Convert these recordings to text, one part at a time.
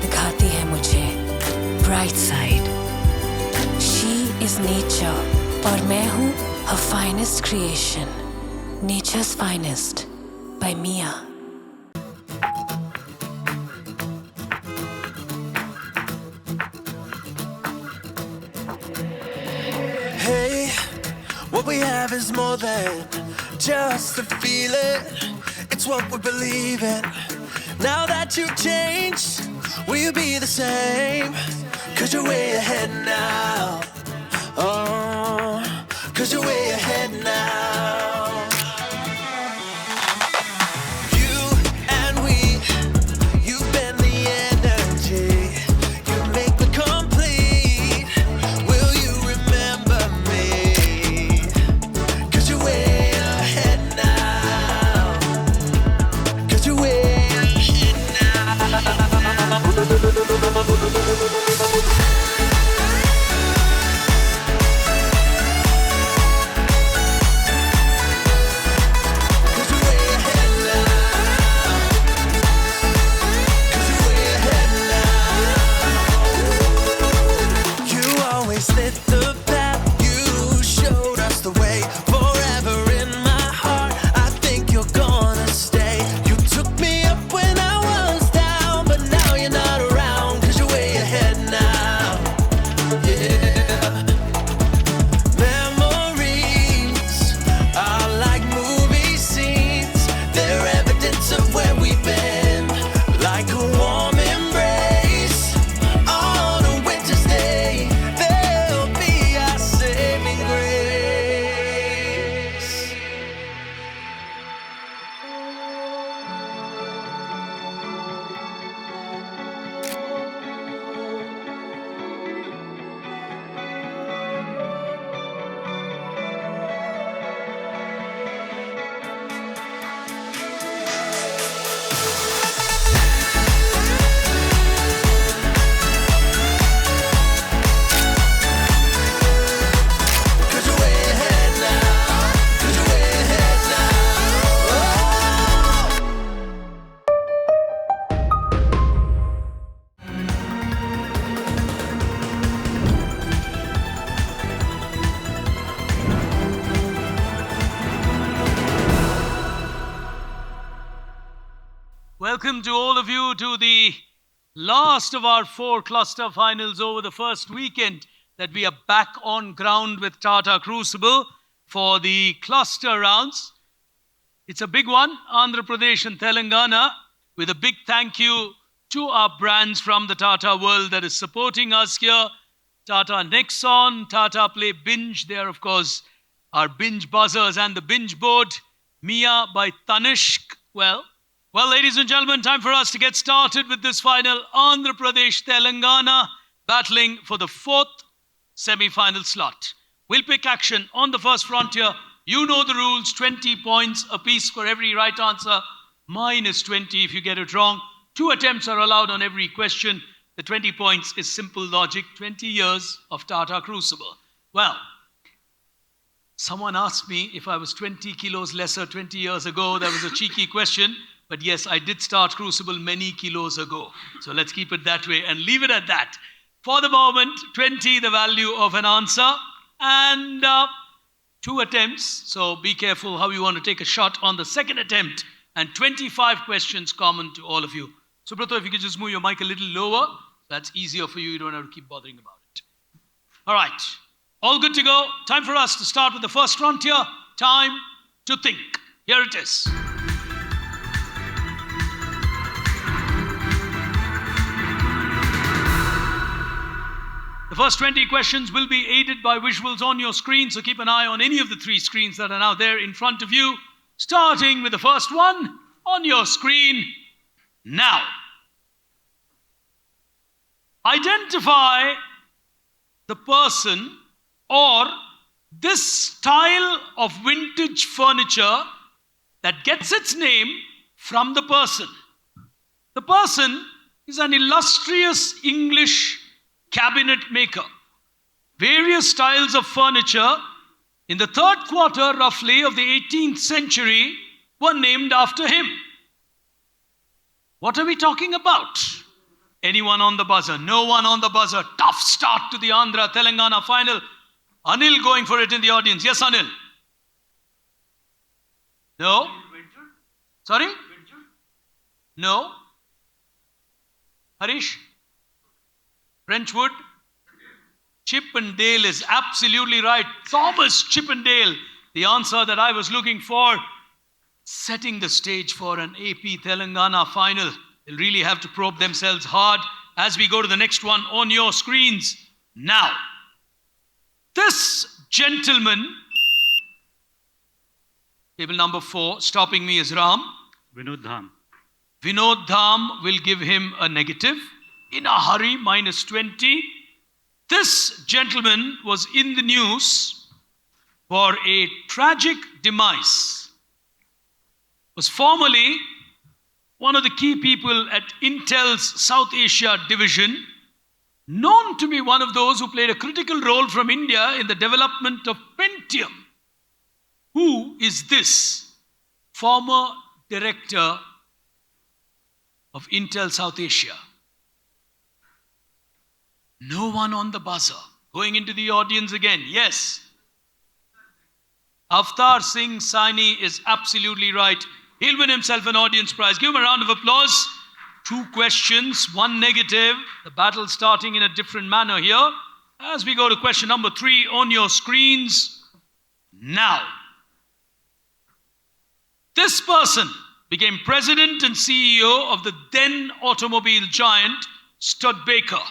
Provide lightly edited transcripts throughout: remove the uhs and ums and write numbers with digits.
दिखाती है मुझे bright side. She is nature और मैं हूँ her finest creation. Nature's finest by Mia. Hey, what we have is more than just a feeling. It's what we believe in. Now that you've changed, will you be the same? 'Cause you're way ahead now. Oh, 'cause you're way ahead now. You and we, you've been the energy. You make me complete. Will you remember me? 'Cause you're way ahead now. 'Cause you're way ahead now. 'Cause you're way ahead now. You always lit the path. You showed us the way. Forever in my heart, I think you're gonna stay. You took me up when I was down, but now you're not around. 'Cause you're way ahead now. Yeah. Memories are like movie scenes. They're evidence of where we've been. Like a warm embrace on a winter's day. They'll be our saving grace. Cause you're way ahead now. Cause you're way ahead now. Welcome to all of you to the last of our 4 cluster finals over the first weekend that we are back on ground with Tata Crucible for the cluster rounds. It's a big one, Andhra Pradesh and Telangana, with a big thank you to our brands from the Tata world that is supporting us here. Tata Nexon, Tata Play Binge, they are of course our binge buzzers and the binge board. Mia by Tanishq. Well, ladies and gentlemen, time for us to get started with this final. Andhra Pradesh, Telangana battling for the 4th semi-final slot. We'll pick action on the first frontier. You know the rules, 20 points apiece for every right answer, minus 20 if you get it wrong. 2 attempts are allowed on every question. The 20 points is simple logic, 20 years of Tata Crucible. Well, someone asked me if I was 20 kilos lesser 20 years ago. That was a cheeky question. But yes, I did start Crucible many kilos ago. So let's keep it that way and leave it at that. For the moment, 20, the value of an answer. And 2 attempts. So be careful how you want to take a shot on the second attempt. And 25 questions common to all of you. Subrato, if you could just move your mic a little lower. That's easier for you. You don't have to keep bothering about it. All right. All good to go. Time for us to start with the first frontier. Time to think. Here it is. The first 20 questions will be aided by visuals on your screen, so keep an eye on any of the 3 screens that are now there in front of you. Starting with the first one on your screen now. Identify the person or this style of vintage furniture that gets its name from the person. The person is an illustrious English cabinet maker. Various styles of furniture in the 3rd quarter, roughly, of the 18th century were named after him. What are we talking about? Anyone on the buzzer? No one on the buzzer. Tough start to the Andhra Telangana final. Anil going for it in the audience. Yes, Anil. No? Sorry? No? Harish? Frenchwood? Chippendale is absolutely right. Thomas Chippendale, the answer that I was looking for. Setting the stage for an AP Telangana final. They'll really have to probe themselves hard as we go to the next one on your screens now. This gentleman, table number 4, stopping me is Ram. Vinod Dham. Vinod Dham will give him a negative. In a hurry, -20. This gentleman was in the news for a tragic demise. Was formerly one of the key people at Intel's South Asia division, known to be one of those who played a critical role from India in the development of Pentium. Who is this former director of Intel South Asia? No one on the buzzer. Going into the audience again. Yes. Avtar Singh Saini is absolutely right. He'll win himself an audience prize. Give him a round of applause. 2 questions, 1 negative. The battle starting in a different manner here. As we go to question number 3 on your screens now. This person became president and CEO of the then automobile giant Studebaker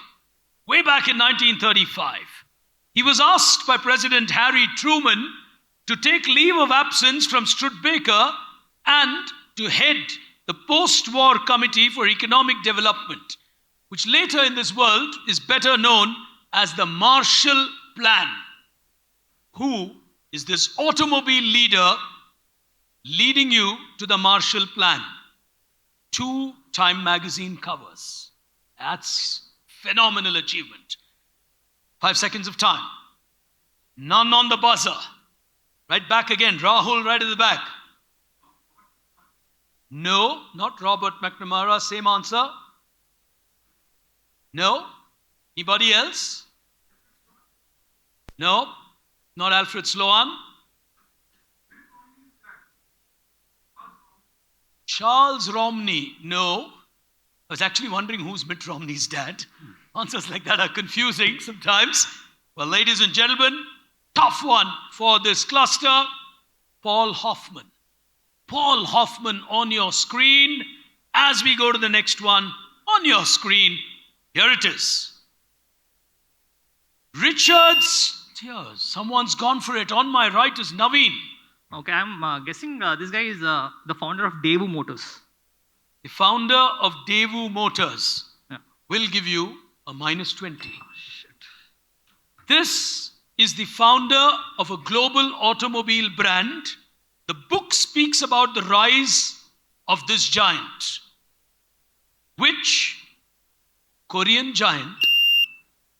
way back in 1935. He was asked by President Harry Truman to take leave of absence from Studebaker and to head the post-war Committee for Economic Development, which later in this world is better known as the Marshall Plan. Who is this automobile leader leading you to the Marshall Plan? 2 Time magazine covers. That's phenomenal achievement. 5 seconds of time. None on the buzzer. Right back again. Rahul right at the back. No, not Robert McNamara. Same answer. No. Anybody else? No. Not Alfred Sloan. Charles Romney. No. I was actually wondering who's Mitt Romney's dad. Answers like that are confusing sometimes. Well, ladies and gentlemen, tough one for this cluster. Paul Hoffman. Paul Hoffman on your screen. As we go to the next one on your screen, here it is. Richard's tears. Someone's gone for it. On my right is Naveen. Okay, I'm guessing this guy is the founder of Daewoo Motors. The founder of Daewoo Motors Yeah. will give you a -20. This is the founder of a global automobile brand. The book speaks about the rise of this giant. Which Korean giant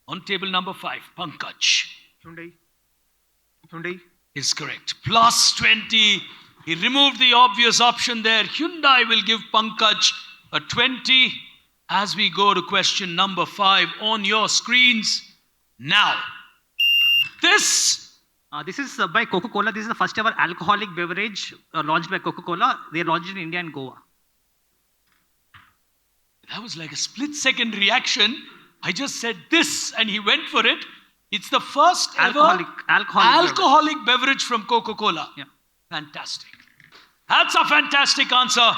on table number 5, Pankaj, Hyundai. is correct. +20. He removed the obvious option there. Hyundai will give Pankaj a 20 as we go to question number 5 on your screens now. This This is by Coca-Cola. This is the first ever alcoholic beverage launched by Coca-Cola. They launched it in India and Goa. That was like a split-second reaction. I just said this and he went for it. It's the first ever alcoholic beverage from Coca-Cola. Yeah. Fantastic. That's a fantastic answer.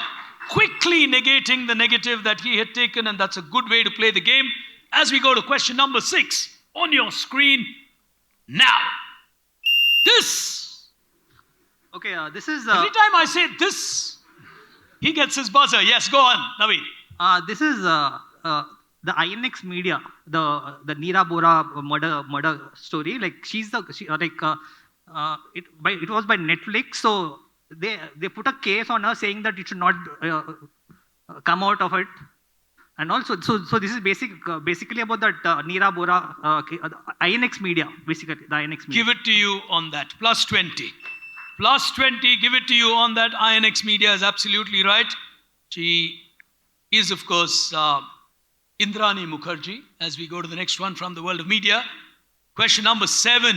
Quickly negating the negative that he had taken, and that's a good way to play the game. As we go to question number 6 on your screen now. This. Okay, this is Every time I say this, he gets his buzzer. Yes, go on, Naveen. this is the INX Media, the Neera Bora murder story. Like it was by Netflix, so they put a case on her saying that it should not come out of it. And also, so this is basically about that Neera Bora, INX Media, basically the INX Media. Give it to you on that. +20. +20, give it to you on that. INX Media is absolutely right. She is, of course, Indrani Mukherjee as we go to the next one from the world of media. Question number 7.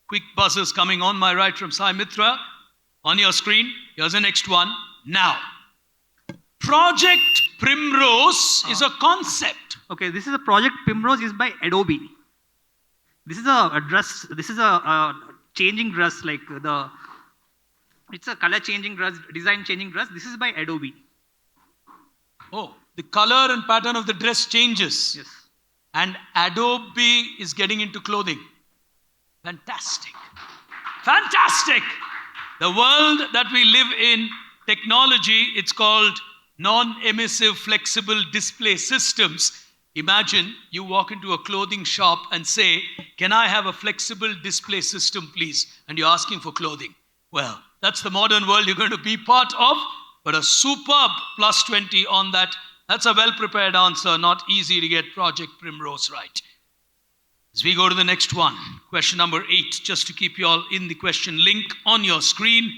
Quick buzzers coming on my right from Sai Mitra. On your screen, here's the next one. Now, Project Primrose is a concept. Okay, this is a Project Primrose is by Adobe. This is a dress. This is a changing dress, like it's a color changing dress, design changing dress. This is by Adobe. Oh, the color and pattern of the dress changes. Yes. And Adobe is getting into clothing. Fantastic. Fantastic. The world that we live in, technology, it's called non-emissive flexible display systems. Imagine you walk into a clothing shop and say, can I have a flexible display system, please? And you're asking for clothing. Well, that's the modern world you're going to be part of, but a superb plus 20 on that. That's a well-prepared answer, not easy to get Project Primrose right. As we go to the next one, question number 8, just to keep you all in the question link on your screen.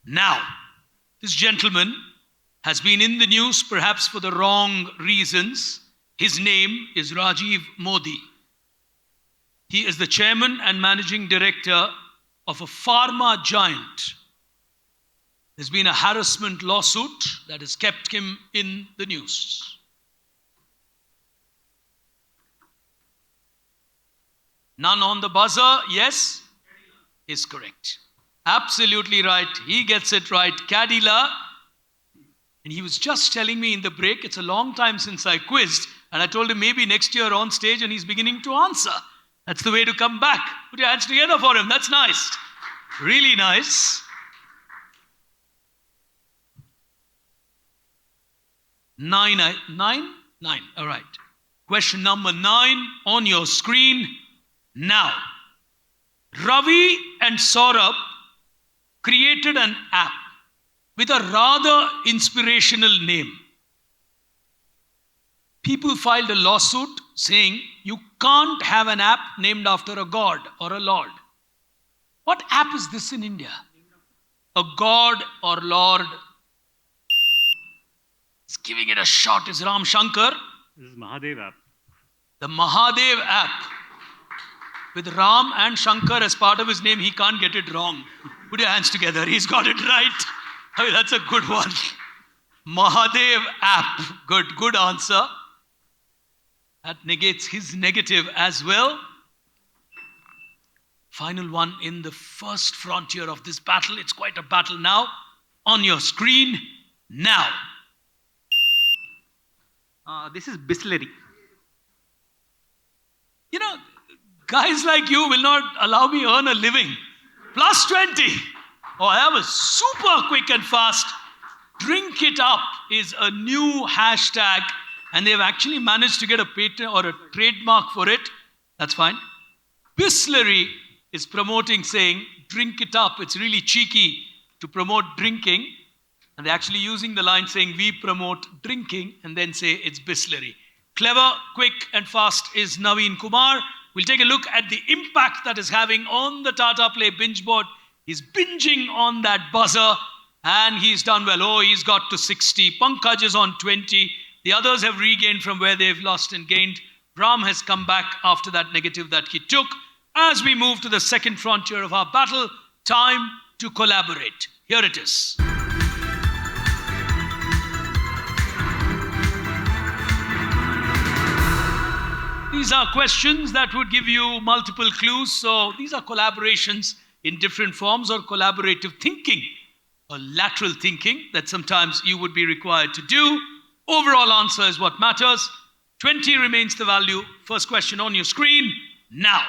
Now, this gentleman has been in the news perhaps for the wrong reasons. His name is Rajiv Modi. He is the chairman and managing director of a pharma giant. There's been a harassment lawsuit that has kept him in the news. None on the buzzer, yes, is correct. Absolutely right. He gets it right. Cadila. And he was just telling me in the break, it's a long time since I quizzed, and I told him maybe next year on stage, and he's beginning to answer. That's the way to come back. Put your hands together for him. That's nice. Really nice. 9. All right. Question number 9 on your screen. Now, Ravi and Saurabh created an app with a rather inspirational name. People filed a lawsuit saying you can't have an app named after a god or a lord. What app is this in India? A god or lord? It's giving it a shot. Is Ram Shankar? This is Mahadev app. The Mahadev app. With Ram and Shankar as part of his name, he can't get it wrong. Put your hands together. He's got it right. I mean, that's a good one. Mahadev app. Good answer. That negates his negative as well. Final one in the first frontier of this battle. It's quite a battle now. On your screen now. This is Bisleri. You know, guys like you will not allow me earn a living. Plus 20. Oh, that was super quick and fast. Drink it up is a new hashtag, and they've actually managed to get a patent or a trademark for it. That's fine. Bisleri is promoting, saying, drink it up. It's really cheeky to promote drinking. And they're actually using the line saying, we promote drinking, and then say it's Bisleri. Clever, quick, and fast is Naveen Kumar. We'll take a look at the impact that is having on the Tata Play binge board. He's binging on that buzzer, and he's done well. Oh, he's got to 60. Pankaj is on 20. The others have regained from where they've lost and gained. Ram has come back after that negative that he took. As we move to the second frontier of our battle, time to collaborate. Here it is. These are questions that would give you multiple clues. So these are collaborations in different forms, or collaborative thinking or lateral thinking that sometimes you would be required to do. Overall answer is what matters. 20 remains the value. First question on your screen now.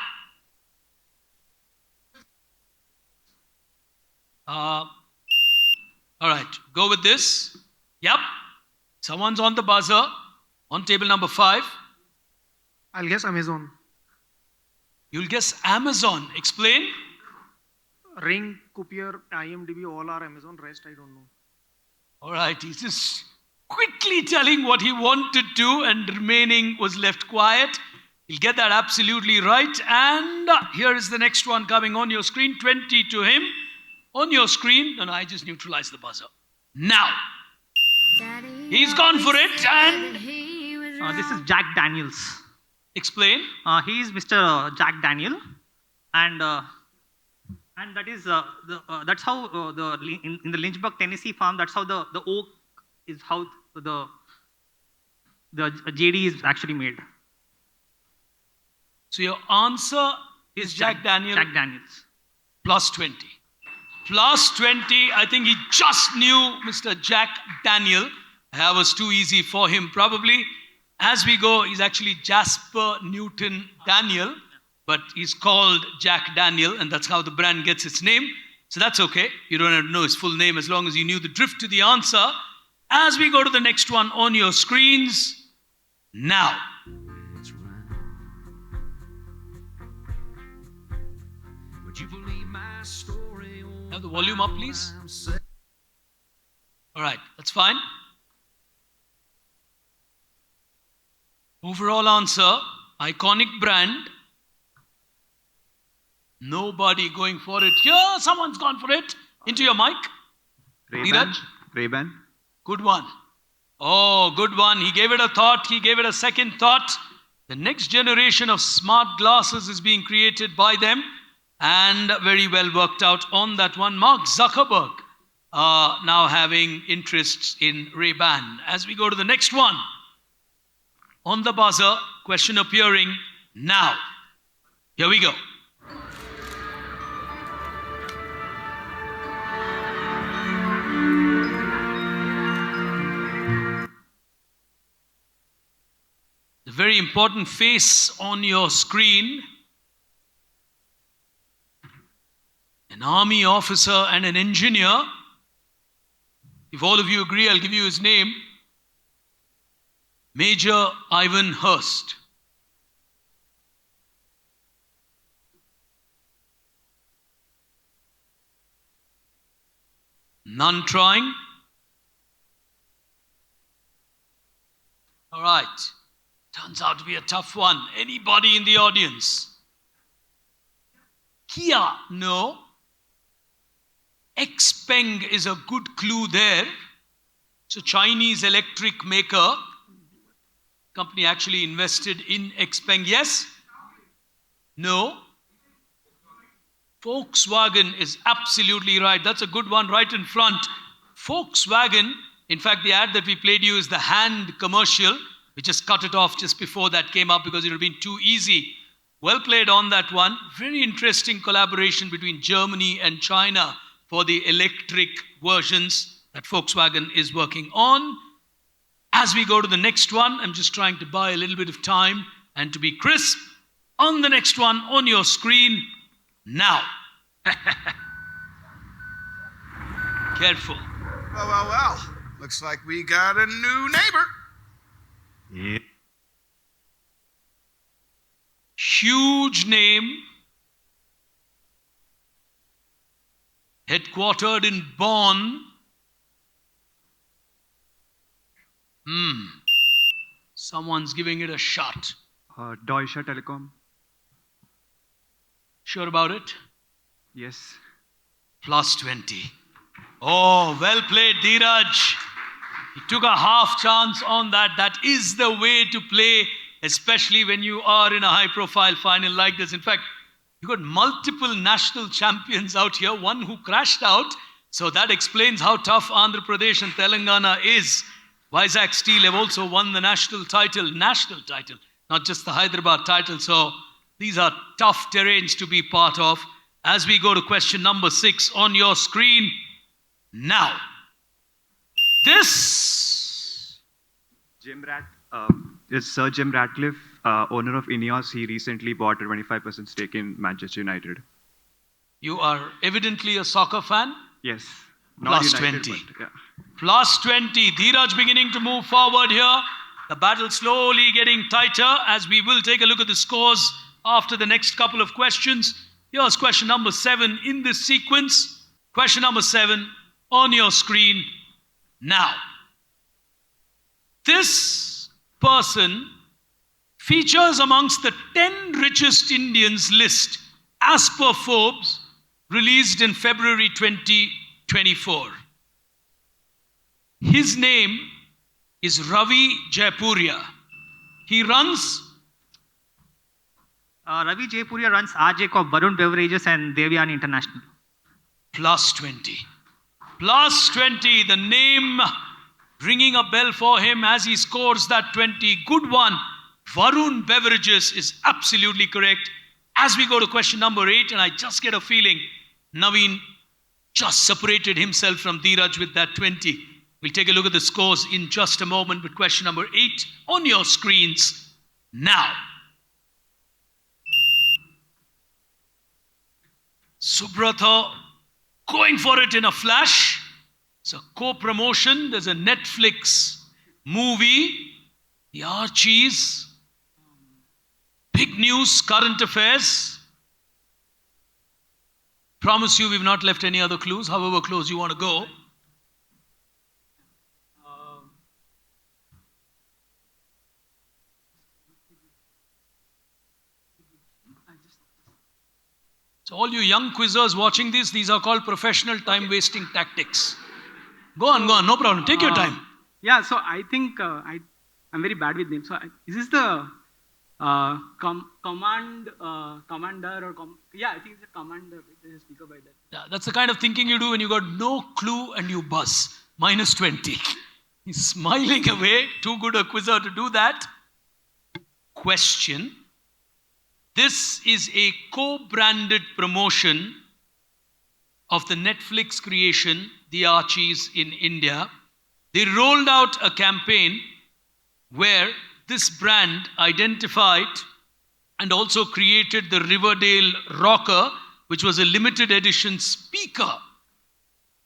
All right, go with this. Yep. Someone's on the buzzer on table number 5. I'll guess Amazon. You'll guess Amazon. Explain. Ring, Copier, IMDb, all are Amazon. Rest, I don't know. All right, he's just quickly telling what he wanted to, and remaining was left quiet. He'll get that absolutely right. And here is the next one coming on your screen. 20 to him. On your screen. No, I just neutralized the buzzer. Now. He's gone for it, and This is Jack Daniels. Explain. He is Mr. Jack Daniel, and that is that's how in the Lynchburg, Tennessee farm. That's how the oak is how the JD is actually made. So your answer is Jack Daniel. Jack Daniels. Plus 20. Plus 20. I think he just knew Mr. Jack Daniel. That was too easy for him, probably. As we go, he's actually Jasper Newton Daniel, but he's called Jack Daniel, and that's how the brand gets its name. So that's okay. You don't have to know his full name as long as you knew the drift to the answer. As we go to the next one on your screens, now. That's right. Would you believe my story? Have the volume up, please. All right, that's fine. Overall answer, iconic brand. Nobody going for it here. Someone's gone for it. Into your mic. Neeraj? Ray-Ban. Good one. Oh, good one. He gave it a thought. He gave it a second thought. The next generation of smart glasses is being created by them, and very well worked out on that one. Mark Zuckerberg now having interests in Ray-Ban. As we go to the next one. On the buzzer, question appearing now. Here we go. The very important face on your screen. An army officer and an engineer. If all of you agree, I'll give you his name. Major Ivan Hurst. None trying? All right. Turns out to be a tough one. Anybody in the audience? Kia? No. Xpeng is a good clue there. It's a Chinese electric maker. Company actually invested in Xpeng. Yes? No? Volkswagen is absolutely right. That's a good one right in front. Volkswagen, in fact, the ad that we played you is the hand commercial. We just cut it off just before that came up because it would have been too easy. Well played on that one. Very interesting collaboration between Germany and China for the electric versions that Volkswagen is working on. As we go to the next one, I'm just trying to buy a little bit of time and to be crisp. On the next one, on your screen, now. Careful. Well. Looks like we got a new neighbor. Yeah. Huge name. Headquartered in Bonn. Someone's giving it a shot. Deutsche Telekom. Sure about it? Yes. Plus 20. Oh, well played, Dheeraj. He took a half chance on that. That is the way to play, especially when you are in a high-profile final like this. In fact, you got multiple national champions out here, one who crashed out. So that explains how tough Andhra Pradesh and Telangana is. Vizag Steel have also won the national title, not just the Hyderabad title. So these are tough terrains to be part of. As we go to question number 6 on your screen now. This Is Sir Jim Ratcliffe, owner of Ineos. He recently bought a 25% stake in Manchester United. You are evidently a soccer fan. Yes. Plus United, 20. but, yeah. Plus 20. Dheeraj beginning to move forward here. The battle slowly getting tighter as we will take a look at the scores after the next couple of questions. Here's question number 7 in this sequence. Question number 7 on your screen now. This person features amongst the 10 richest Indians list as per Forbes, released in February 2024. His name is Ravi Jaipuria. He runs Ravi Jaipuria runs RJ Corp, Varun Beverages and Devyani International. plus 20. Plus 20, the name ringing a bell for him as he scores that 20. Good one. Varun Beverages is absolutely correct. As we go to question number 8, and I just get a feeling Naveen just separated himself from Dheeraj with that 20. We'll take a look at the scores in just a moment with question number 8 on your screens now. Subratha going for it in a flash. It's a co-promotion. There's a Netflix movie, The Archies. Big news, current affairs. Promise you we've not left any other clues, however close you want to go. So all you young quizzers watching this, these are called professional time-wasting tactics. Go on, no problem. Take your time. Yeah, so I think I'm very bad with names. So is this the commander or yeah, I think it's a commander. There's a speaker by that. Yeah, that's the kind of thinking you do when you got no clue and you buzz. Minus 20. He's smiling away. Too good a quizzer to do that. Question. This is a co-branded promotion of the Netflix creation, The Archies in India. They rolled out a campaign where this brand identified and also created the Riverdale Rocker, which was a limited edition speaker.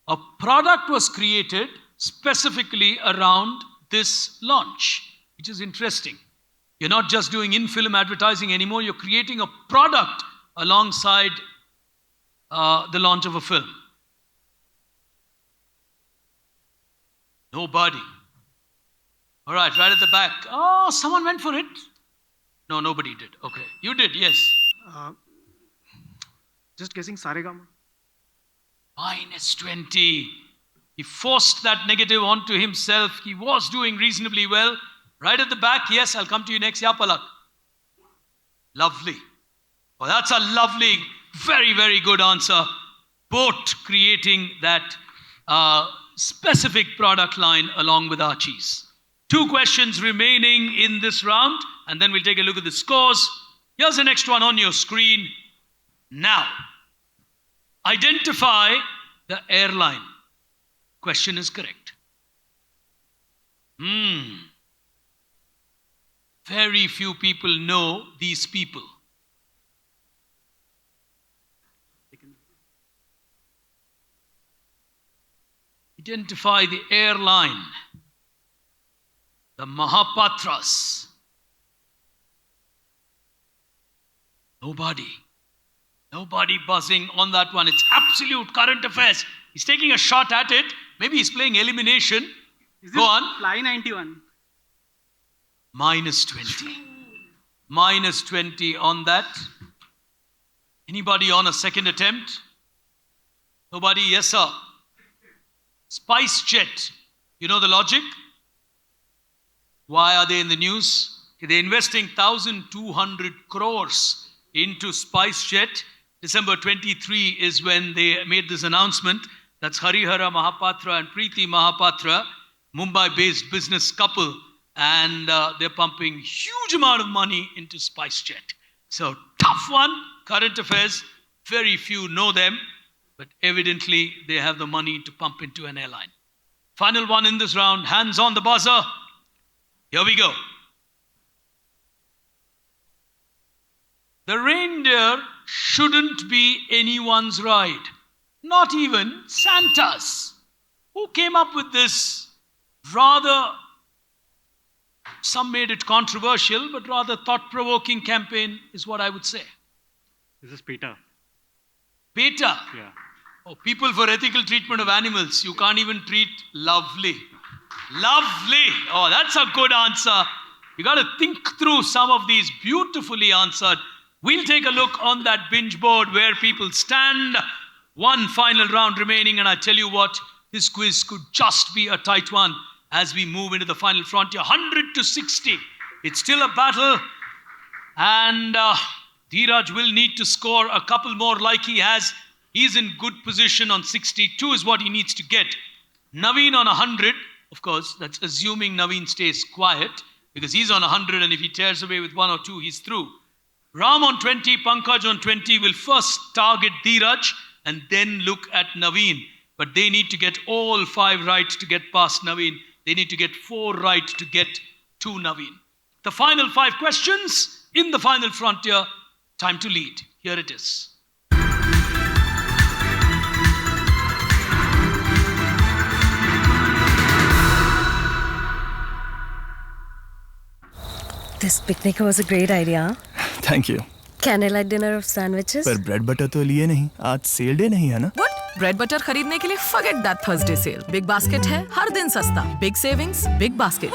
A product was created specifically around this launch, which is interesting. You're not just doing in-film advertising anymore, you're creating a product alongside the launch of a film. Nobody. All right at the back. Oh, someone went for it. No, nobody did. Okay. You did, yes. Just guessing Saregama. Minus 20. He forced that negative onto himself. He was doing reasonably well. Right at the back, yes, I'll come to you next. Yeah, Palak. Lovely. Well, that's a lovely, very, very good answer. Boat creating that specific product line along with Archies. 2 questions remaining in this round, and then we'll take a look at the scores. Here's the next one on your screen now. Identify the airline. Question is correct. Very few people know these people. Identify the airline. The Mahapatras. Nobody buzzing on that one. It's absolute current affairs. He's taking a shot at it. Maybe he's playing elimination. Is Go this on. Fly 91? Minus 20. Minus 20 on that. Anybody on a second attempt? Nobody? Yes, sir. Spice Jet. You know the logic? Why are they in the news? They're investing 1,200 crores into Spice Jet. December 23 is when they made this announcement. That's Harihara Mahapatra and Preeti Mahapatra, Mumbai-based business couple. And they're pumping huge amount of money into Spice Jet. So tough one, current affairs. Very few know them, but evidently they have the money to pump into an airline. Final one in this round, hands on the buzzer. Here we go. The reindeer shouldn't be anyone's ride, not even Santa's. Who came up with this rather, some made it controversial, but rather thought-provoking campaign is what I would say. This is Peter. PETA. Yeah. Oh, people for ethical treatment of animals. You can't even treat lovely. Lovely. Oh, that's a good answer. You got to think through some of these beautifully answered. We'll take a look on that binge board where people stand. One final round remaining, and I tell you what, this quiz could just be a tight one as we move into the final frontier. 100 to 60. It's still a battle, and Dheeraj will need to score a couple more like he has. He's in good position on 62 is what he needs to get. Naveen on 100, of course, that's assuming Naveen stays quiet, because he's on 100, and if he tears away with 1 or 2, he's through. Ram on 20, Pankaj on 20 will first target Dheeraj and then look at Naveen. But they need to get all 5 right to get past Naveen. They need to get 4 right to get to Naveen. The final 5 questions in the final frontier. Time to lead. Here it is. This picnic was a great idea. Thank you. Candlelight dinner of sandwiches. पर bread butter तो लिए नहीं. आज cell day नहीं है ना? What? Bread butter खरीदने के लिए forget that Thursday sale. Big basket है, हर दिन सस्ता. Big savings, big basket.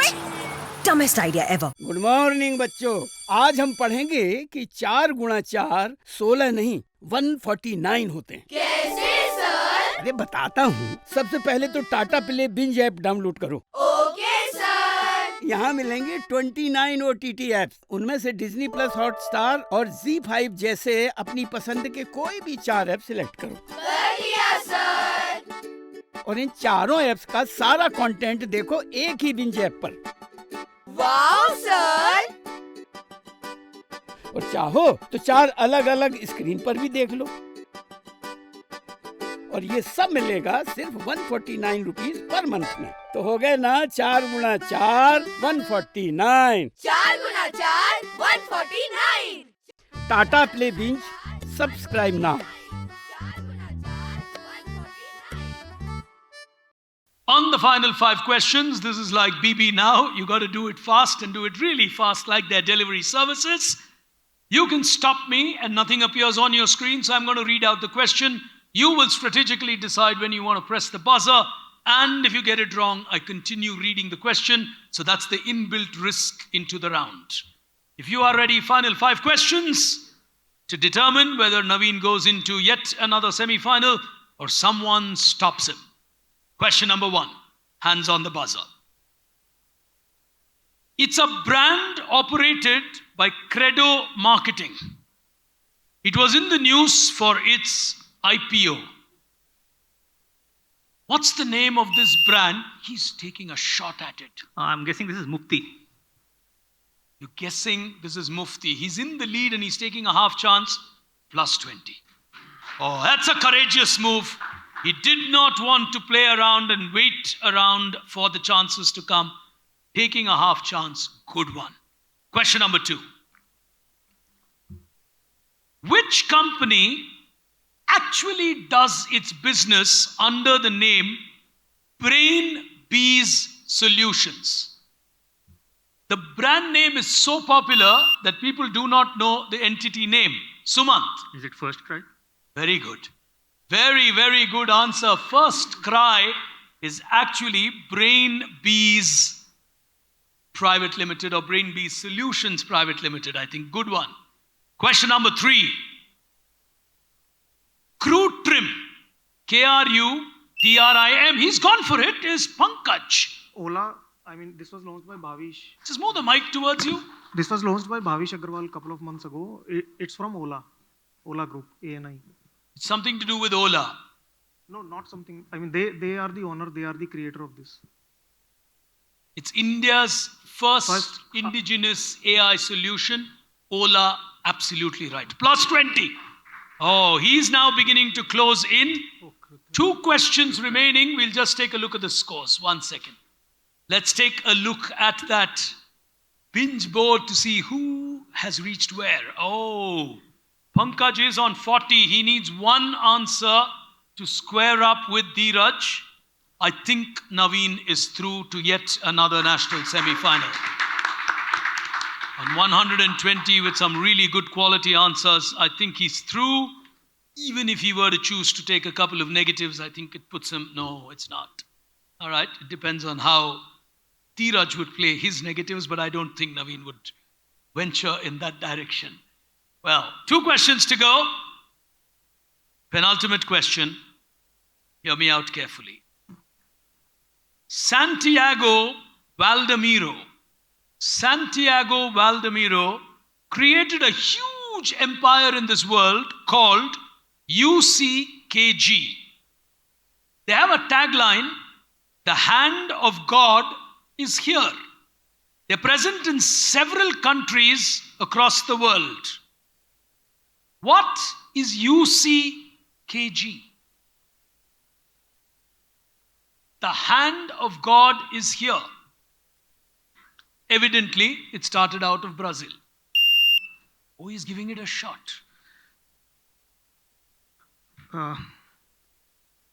Dumbest idea ever. Good morning बच्चों. आज हम पढ़ेंगे कि 4 गुणा 4 16 नहीं 149 होते हैं. कैसे सर? अरे बताता हूँ. सबसे पहले तो Tata play binge app download करो. Okay sir. यहाँ मिलेंगे 29 OTT ऐप्स. उनमें से डिज्नी प्लस हॉटस्टार और Z5 जैसे अपनी पसंद के कोई भी 4 ऐप सिलेक्ट करो. बढ़िया सर. और इन चारों ऐप्स का सारा कंटेंट देखो एक ही बिंज ऐप पर. Wow sir. और चाहो तो 4 अलग अलग स्क्रीन पर भी देख लो. और ये सब मिलेगा सिर्फ 149 रुपीज पर मंथ में. तो हो गए ना 4 गुणा 4 149. 4 गुणा 4 149. Tata play binge subscribe now. On the final 5 questions, this is like BB Now. You got to do it fast and do it really fast, like their delivery services. You can stop me and nothing appears on your screen, so I'm going to read out the question. You will strategically decide when you want to press the buzzer, and if you get it wrong, I continue reading the question. So that's the inbuilt risk into the round. If you are ready, final 5 questions to determine whether Naveen goes into yet another semi-final or someone stops him. Question number 1, hands on the buzzer. It's a brand operated by Credo Marketing. It was in the news for its IPO. What's the name of this brand? He's taking a shot at it. I'm guessing this is Mufti. You're guessing this is Mufti. He's in the lead and he's taking a half chance, plus 20. Oh, that's a courageous move. He did not want to play around and wait around for the chances to come. Taking a half chance, good one. Question number 2. Which company actually does its business under the name Brain Bees Solutions? The brand name is so popular that people do not know the entity name. Sumant. Is it First Cry? Very good. Very, very good answer. First Cry is actually Brain Bees Private Limited or Brain Bees Solutions Private Limited. I think good one. Question number 3. Crew Trim, KRUTRIM. He's gone for it. Is Pankaj. Ola, I mean, this was launched by Bhavish. Just move the mic towards you. This was launched by Bhavish Agarwal a couple of months ago. It's from Ola. Ola Group, ANI. It's something to do with Ola. No, not something. I mean, they are the owner. They are the creator of this. It's India's first indigenous AI solution. Ola, absolutely right. Plus 20. Oh, he's now beginning to close in. 2 questions remaining. We'll just take a look at the scores. 1 second. Let's take a look at that binge board to see who has reached where. Oh, Pankaj is on 40. He needs 1 answer to square up with Dheeraj. I think Naveen is through to yet another national semi-final. On 120 with some really good quality answers, I think he's through. Even if he were to choose to take a couple of negatives, I think it puts him, no, it's not. All right, it depends on how Dheeraj would play his negatives, but I don't think Naveen would venture in that direction. Well, 2 questions to go. Penultimate question. Hear me out carefully. Santiago Valdemiro Santiago Valdemiro created a huge empire in this world called UCKG. They have a tagline, "The hand of God is here." They're present in several countries across the world. What is UCKG? The hand of God is here. Evidently, it started out of Brazil. Oh, he's giving it a shot.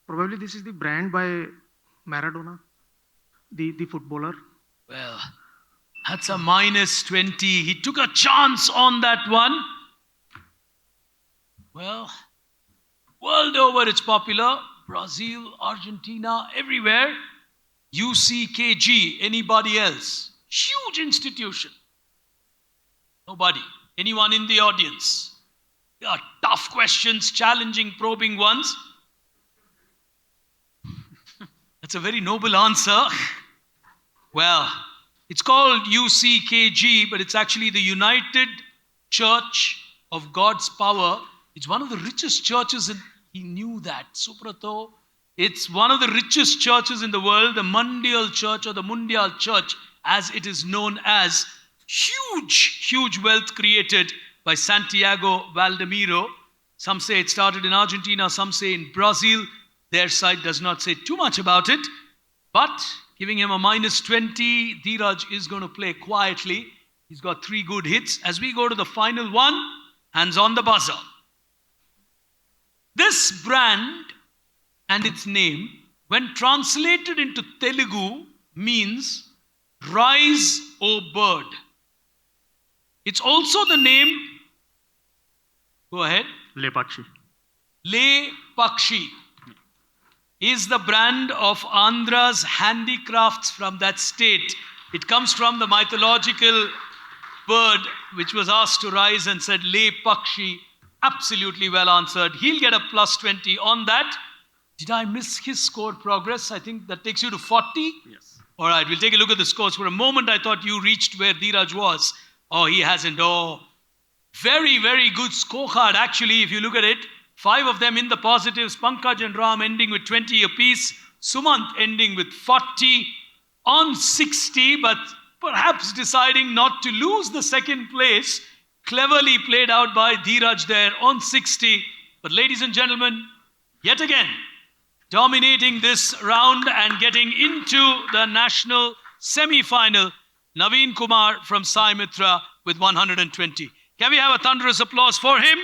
Probably this is the brand by Maradona, the footballer. Well, that's a -20. He took a chance on that one. Well, world over it's popular. Brazil, Argentina, everywhere. UCKG, anybody else? Huge institution. Nobody. Anyone in the audience? There are tough questions, challenging, probing ones. That's a very noble answer. Well, it's called UCKG, but it's actually the United Church of God's Power. It's one of the richest churches, and he knew that. Suprato, it's one of the richest churches in the world, the Mundial Church or the Mundial Church, as it is known as. Huge wealth created by Santiago Valdemiro. Some say it started in Argentina, some say in Brazil. Their side does not say too much about it, but giving him a -20, Dheeraj is going to play quietly. He's got 3 good hits. As we go to the final one, hands on the buzzer. This brand and its name, when translated into Telugu, means "Rise, O bird." It's also the name, go ahead. Lepakshi. Le Pakshi is the brand of Andhra's handicrafts from that state. It comes from the mythological bird which was asked to rise and said Le Pakshi. Absolutely well answered. He'll get a +20 on that. Did I miss his score progress? I think that takes you to 40. Yes. All right, we'll take a look at the scores. For a moment, I thought you reached where Dheeraj was. Oh, he hasn't. Oh, very good scorecard, actually, if you look at it. 5 of them in the positives. Pankaj and Ram ending with 20 apiece. Sumant ending with 40 on 60, but perhaps deciding not to lose the second place. Cleverly played out by Dheeraj there on 60. But ladies and gentlemen, yet again, dominating this round and getting into the national semi-final, Naveen Kumar from Sai Mitra with 120. Can we have a thunderous applause for him?